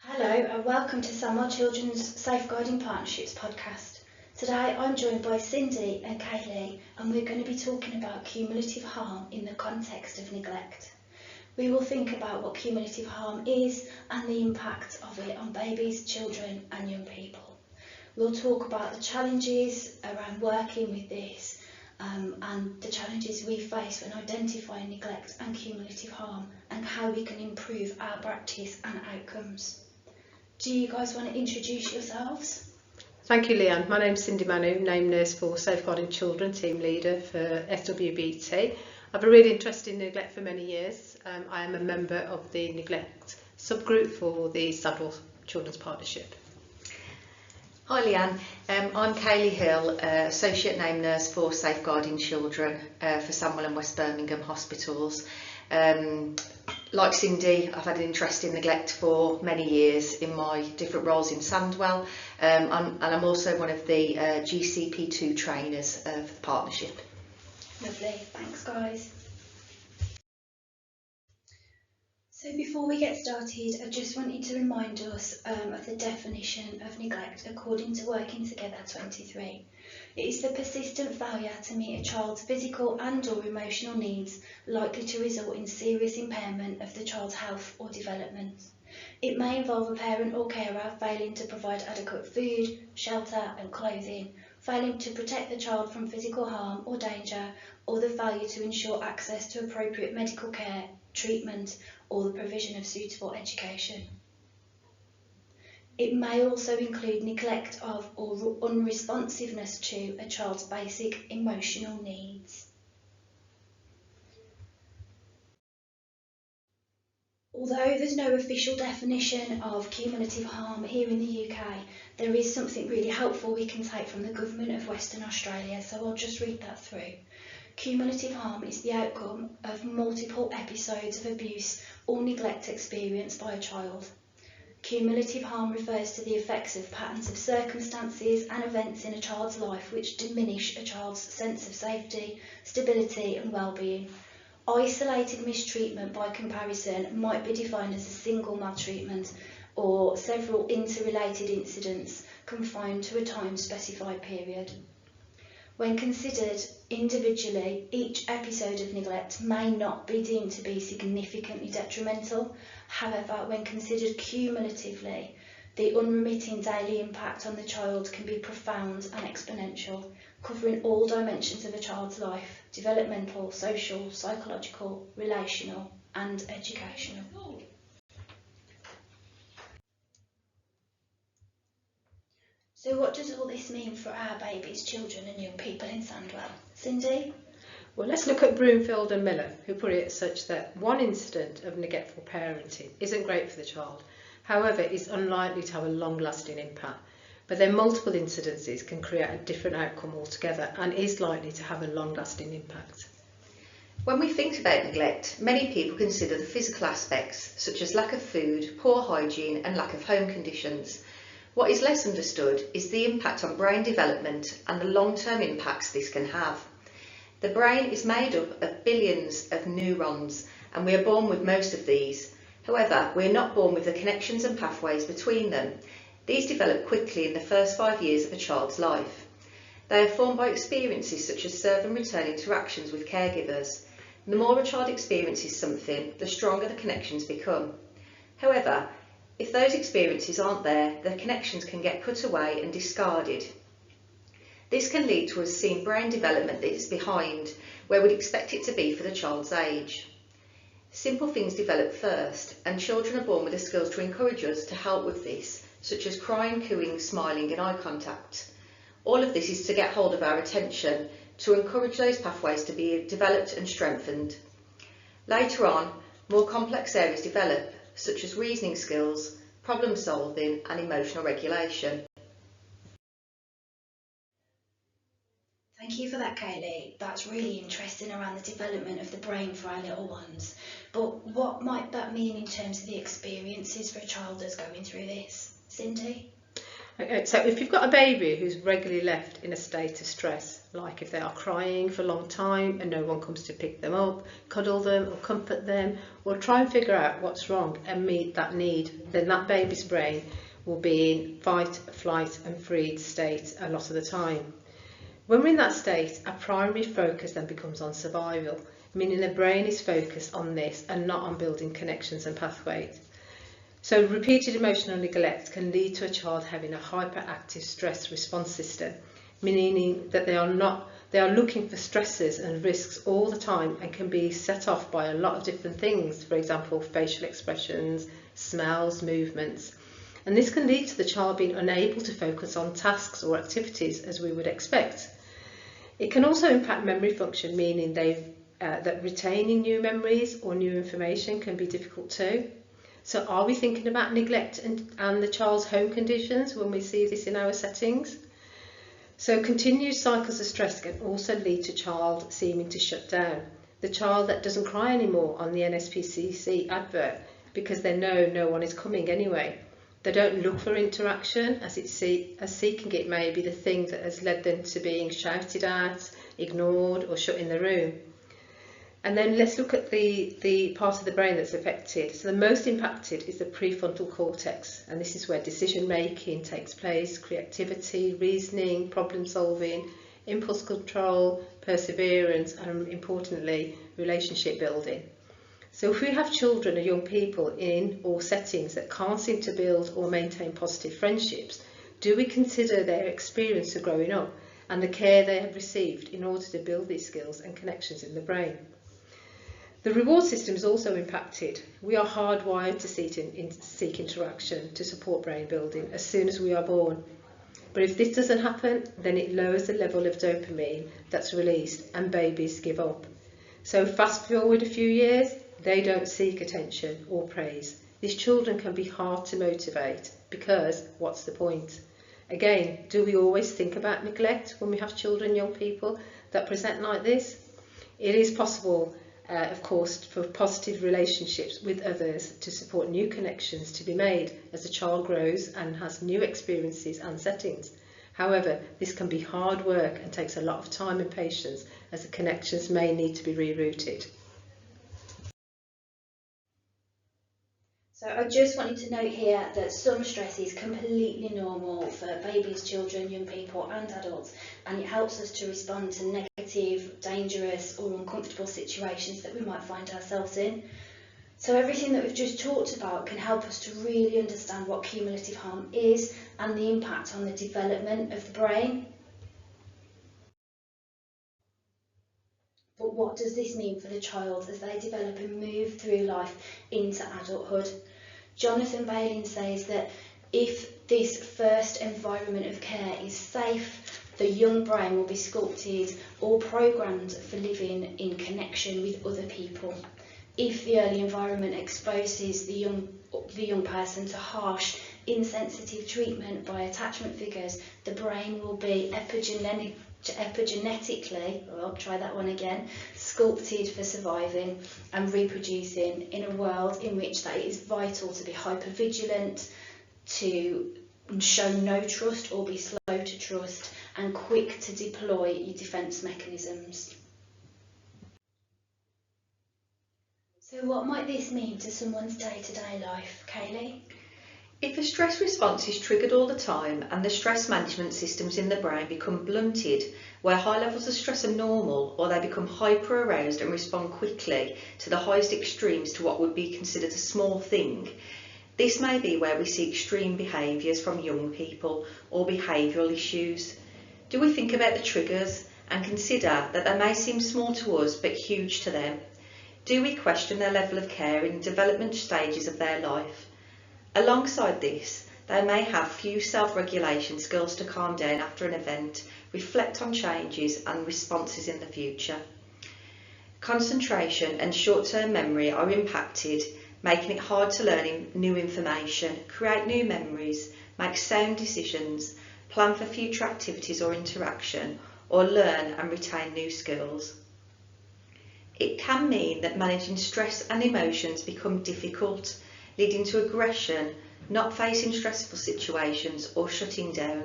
Hello and welcome to Samuel Children's Safeguarding Partnerships podcast. Today I'm joined by Sindy and Kayleigh and we're going to be talking about cumulative harm in the context of neglect. We will think about what cumulative harm is and the impact of it on babies, children and young people. We'll talk about the challenges around working with this and the challenges we face when identifying neglect and cumulative harm and how we can improve our practice and outcomes. Do you guys want to introduce yourselves? Thank you, Leanne. My name's Sindy Manu, named Nurse for Safeguarding Children, Team Leader for SWBT. I've been really interested in neglect for many years. I am a member of the neglect subgroup for the Saddle Children's Partnership. Hi Leanne, I'm Kayleigh Hill, Associate Named Nurse for Safeguarding Children for Samuel and West Birmingham Hospitals. Like Sindy, I've had an interest in neglect for many years in my different roles in Sandwell, and I'm also one of the GCP2 trainers for the partnership. Lovely, thanks guys. So before we get started, I just wanted to remind us of the definition of neglect according to Working Together 23. It is the persistent failure to meet a child's physical and/or emotional needs likely to result in serious impairment of the child's health or development. It may involve a parent or carer failing to provide adequate food, shelter and clothing, failing to protect the child from physical harm or danger, or the failure to ensure access to appropriate medical care, treatment, or the provision of suitable education. It may also include neglect of or unresponsiveness to a child's basic emotional needs. Although there's no official definition of cumulative harm here in the UK, there is something really helpful we can take from the Government of Western Australia, so I'll just read that through. Cumulative harm is the outcome of multiple episodes of abuse or neglect experienced by a child. Cumulative harm refers to the effects of patterns of circumstances and events in a child's life which diminish a child's sense of safety, stability and well-being. Isolated mistreatment by comparison might be defined as a single maltreatment or several interrelated incidents confined to a time-specified period. When considered individually, each episode of neglect may not be deemed to be significantly detrimental. However, when considered cumulatively, the unremitting daily impact on the child can be profound and exponential, covering all dimensions of a child's life: developmental, social, psychological, relational and educational. So what does all this mean for our babies, children and young people in Sandwell? Sindy? Well, let's look at Bromfield and Miller, who put it such that one incident of neglectful parenting isn't great for the child. However, it's unlikely to have a long-lasting impact. But then multiple incidences can create a different outcome altogether and is likely to have a long-lasting impact. When we think about neglect, many people consider the physical aspects such as lack of food, poor hygiene and lack of home conditions. What is less understood is the impact on brain development and the long-term impacts this can have. The brain is made up of billions of neurons and we are born with most of these. However, we are not born with the connections and pathways between them. These develop quickly in the first 5 years of a child's life. They are formed by experiences such as serve and return interactions with caregivers. The more a child experiences something, the stronger the connections become. However, if those experiences aren't there, the connections can get cut away and discarded. This can lead to us seeing brain development that is behind where we'd expect it to be for the child's age. Simple things develop first, and children are born with the skills to encourage us to help with this, such as crying, cooing, smiling and eye contact. All of this is to get hold of our attention, to encourage those pathways to be developed and strengthened. Later on, more complex areas develop, such as reasoning skills, problem solving and emotional regulation. Thank you for that, Kayleigh. That's really interesting around the development of the brain for our little ones. But what might that mean in terms of the experiences for a child that's going through this? Sindy? Okay, so if you've got a baby who's regularly left in a state of stress, like if they are crying for a long time and no one comes to pick them up, cuddle them or comfort them, or try and figure out what's wrong and meet that need, then that baby's brain will be in fight, flight and freeze state a lot of the time. When we're in that state, our primary focus then becomes on survival, meaning the brain is focused on this and not on building connections and pathways. So repeated emotional neglect can lead to a child having a hyperactive stress response system, meaning that they are looking for stresses and risks all the time and can be set off by a lot of different things, for example, facial expressions, smells, movements. And this can lead to the child being unable to focus on tasks or activities as we would expect. It can also impact memory function, meaning that retaining new memories or new information can be difficult too. So are we thinking about neglect and the child's home conditions when we see this in our settings? So continued cycles of stress can also lead to child seeming to shut down. The child that doesn't cry anymore on the NSPCC advert because they know no one is coming anyway. They don't look for interaction as seeking it may be the thing that has led them to being shouted at, ignored or shut in the room. And then let's look at the part of the brain that's affected. So the most impacted is the prefrontal cortex, and this is where decision making takes place, creativity, reasoning, problem solving, impulse control, perseverance, and importantly, relationship building. So if we have children or young people in or settings that can't seem to build or maintain positive friendships, do we consider their experience of growing up and the care they have received in order to build these skills and connections in the brain? The reward system is also impacted. We are hardwired to seek interaction to support brain building as soon as we are born. But if this doesn't happen, then it lowers the level of dopamine that's released and babies give up. So fast forward a few years, they don't seek attention or praise. These children can be hard to motivate because what's the point? Again, do we always think about neglect when we have children, young people that present like this? It is possible of course, for positive relationships with others to support new connections to be made as the child grows and has new experiences and settings. However, this can be hard work and takes a lot of time and patience as the connections may need to be rerouted. So I just wanted to note here that some stress is completely normal for babies, children, young people and adults, and it helps us to respond to negative, dangerous or uncomfortable situations that we might find ourselves in. So everything that we've just talked about can help us to really understand what cumulative harm is and the impact on the development of the brain. But what does this mean for the child as they develop and move through life into adulthood? Jonathan Bailey says that if this first environment of care is safe, the young brain will be sculpted or programmed for living in connection with other people. If the early environment exposes the young person to harsh, insensitive treatment by attachment figures, the brain will be epigenetically, sculpted for surviving and reproducing in a world in which that it is vital to be hypervigilant, to show no trust or be slow to trust, and quick to deploy your defence mechanisms. So what might this mean to someone's day-to-day life, Kayleigh? If a stress response is triggered all the time and the stress management systems in the brain become blunted, where high levels of stress are normal, or they become hyper-aroused and respond quickly to the highest extremes to what would be considered a small thing, this may be where we see extreme behaviours from young people or behavioural issues. Do we think about the triggers and consider that they may seem small to us but huge to them? Do we question their level of care in the development stages of their life? Alongside this, they may have few self-regulation skills to calm down after an event, reflect on changes and responses in the future. Concentration and short-term memory are impacted, making it hard to learn new information, create new memories, make sound decisions, plan for future activities or interaction, or learn and retain new skills. It can mean that managing stress and emotions become difficult, leading to aggression, not facing stressful situations or shutting down.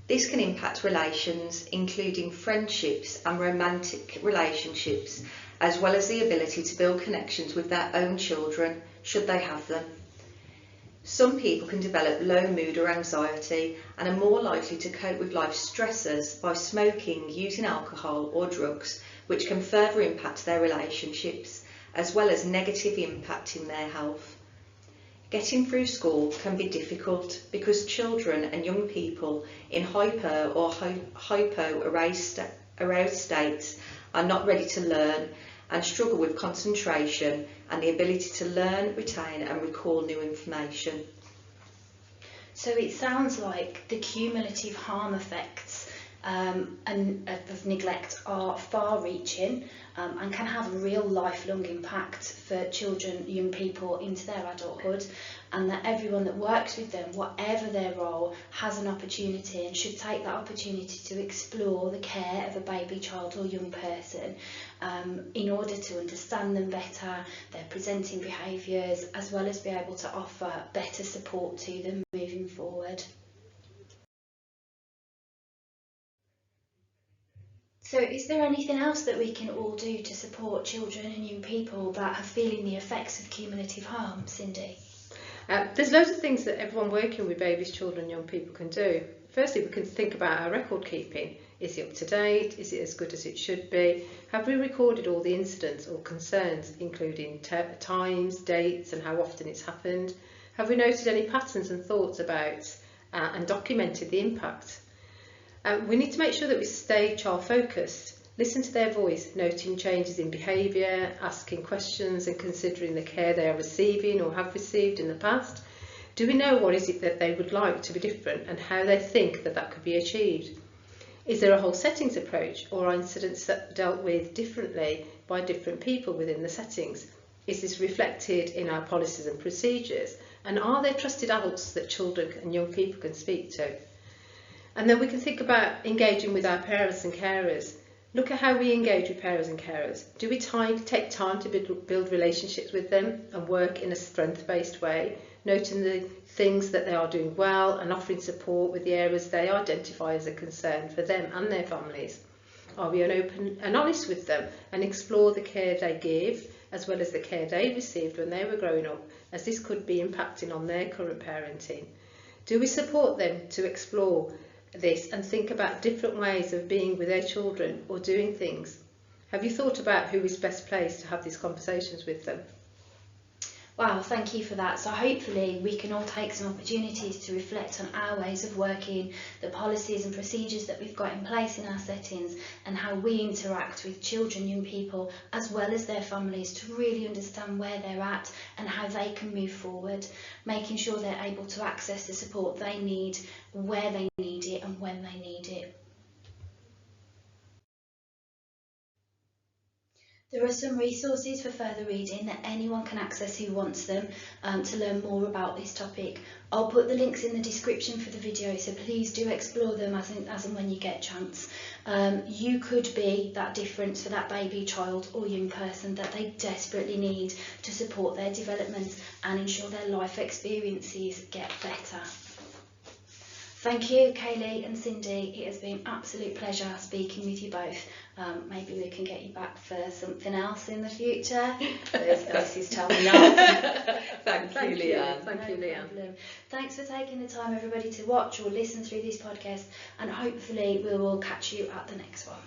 This can impact relations, including friendships and romantic relationships, as well as the ability to build connections with their own children, should they have them. Some people can develop low mood or anxiety and are more likely to cope with life's stressors by smoking, using alcohol or drugs, which can further impact their relationships, as well as negatively impacting their health. Getting through school can be difficult because children and young people in hyper or hypo-aroused states are not ready to learn and struggle with concentration and the ability to learn, retain and recall new information. So it sounds like the cumulative harm effects of neglect are far-reaching and can have a real lifelong impact for children, young people into their adulthood, and that everyone that works with them, whatever their role, has an opportunity and should take that opportunity to explore the care of a baby, child or young person in order to understand them better, their presenting behaviours, as well as be able to offer better support to them moving forward. So is there anything else that we can all do to support children and young people that are feeling the effects of cumulative harm, Sindy? There's loads of things that everyone working with babies, children, young people can do. Firstly, we can think about our record keeping. Is it up to date? Is it as good as it should be? Have we recorded all the incidents or concerns, including times, dates and how often it's happened? Have we noted any patterns and thoughts about and documented the impact? We need to make sure that we stay child focused, listen to their voice, noting changes in behaviour, asking questions and considering the care they are receiving or have received in the past. Do we know what is it that they would like to be different and how they think that could be achieved? Is there a whole settings approach, or are incidents dealt with differently by different people within the settings? Is this reflected in our policies and procedures? And are there trusted adults that children and young people can speak to? And then we can think about engaging with our parents and carers. Look at how we engage with parents and carers. Do we take time to build relationships with them and work in a strength-based way, noting the things that they are doing well and offering support with the areas they identify as a concern for them and their families? Are we open and honest with them and explore the care they give as well as the care they received when they were growing up, as this could be impacting on their current parenting? Do we support them to explore this and think about different ways of being with their children or doing things? Have you thought about who is best placed to have these conversations with them? Wow, thank you for that. So hopefully we can all take some opportunities to reflect on our ways of working, the policies and procedures that we've got in place in our settings, and how we interact with children, young people, as well as their families, to really understand where they're at and how they can move forward, making sure they're able to access the support they need, where they need it and when they need it. There are some resources for further reading that anyone can access who wants them to learn more about this topic. I'll put the links in the description for the video, so please do explore them as and when you get a chance. You could be that difference for that baby, child or young person that they desperately need to support their development and ensure their life experiences get better. Thank you, Kayleigh and Sindy. It has been an absolute pleasure speaking with you both. Maybe we can get you back for something else in the future. Those voices tell me not. Thank you, Leanne. Thank you, Leanne. Thanks for taking the time, everybody, to watch or listen through this podcast, and hopefully we will catch you at the next one.